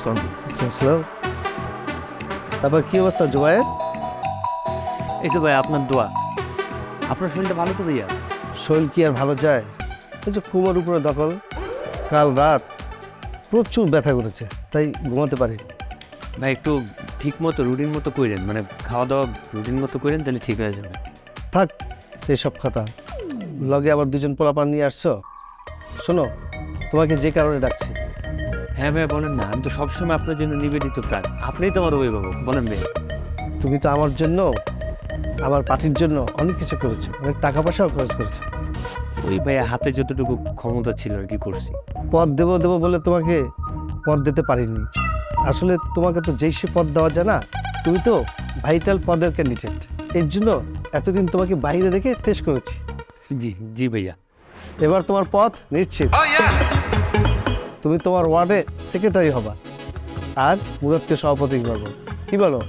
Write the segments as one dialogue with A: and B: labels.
A: Sir তারপর কি অবস্থা জুবায়ের?
B: এই তো ভাই আপনার দোয়া। আপনার শরীরটা ভালো তো ভাইয়া?
A: শরীর কি আর ভালো যায়? ওই যে কুমার উপরে দখল। কাল রাত প্রচুর ব্যথা করেছে, তাই ঘুমাতে পারি।
B: ভাই একটু ঠিক মতো রুটিন মতো করেন, মানে খাওয়া দাওয়া রুটিন মতো করেন, তাহলে ঠিক হয়ে যাবে।
A: থাক সেই সব কথা, লগে আবার দুজন পোলাপান নিয়ে আসছো। শোনো, তোমাকে যে কারণে ডাকছি।
B: হ্যাঁ ভাই বলেন না, আমি তো সবসময় আপনার জন্য নিবেদিত প্রাণ। আপনিই তো আমার অভিভাবক, বলেন ভাই।
A: তুমি তো আমার জন্য, আমার পার্টির জন্য অনেক কিছু করেছো, অনেক টাকা পয়সাও খরচ করেছো।
B: ওই ভাইয়া হাতে যতটুকু ক্ষমতা ছিল আর কি করছি।
A: পদ দেবো দেবো বলে তোমাকে পদ দিতে পারিনি। আসলে তোমাকে তো যেই সে পদ দেওয়া যায় না, তুমি তো ভাইটাল পদের ক্যান্ডিডেট। এর জন্য এতদিন তোমাকে বাইরে রেখে টেস্ট করেছি।
B: জি জি ভাইয়া।
A: এবার তোমার পদ নিশ্চিত। তুমি তোমার ওয়ার্ডে সেক্রেটারি হবা আর মুরাদকে সভাপতি করবো। কি বলো?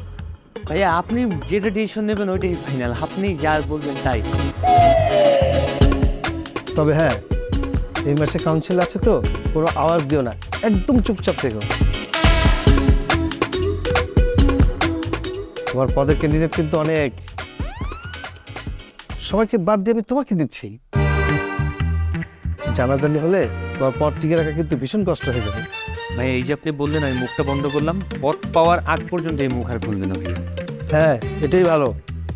B: ভাইয়া আপনি যেটা ডিসিশন নেবেন ওইটাই ফাইনাল, আপনি যা বলবেন তাই।
A: তবে হ্যাঁ, এই মাসে কাউন্সিল আছে তো, কোনো আওয়াজ দিও না, একদম চুপচাপ থেকো। তোমার পদের ক্যান্ডিডেট কিন্তু অনেক, সবাইকে বাদ দিয়ে আমি তোমাকে দিচ্ছি। জানাজানি হলে তোমার পদ টিকে রাখা কিন্তু ভীষণ কষ্ট হয়ে যাবে।
B: ভাই এই যে আপনি বললেন আমি মুখটা বন্ধ করলাম, পথ পাওয়ার আগ পর্যন্ত এই মুখ আর খুলবে না ভাইয়া।
A: হ্যাঁ, এটাই ভালো।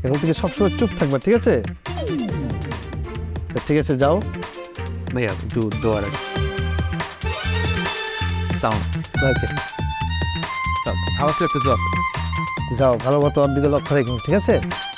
A: এখন থেকে সবসময় চুপ থাকবা, ঠিক আছে? তা ঠিক আছে, যাও।
B: ভাইয়া একটু দোয়ার সাউন্ড
A: ওকে,
B: হাওয়া একটু
A: যাও, ভালো মতো ওর দিকে লক্ষ্য রেখো, ঠিক আছে?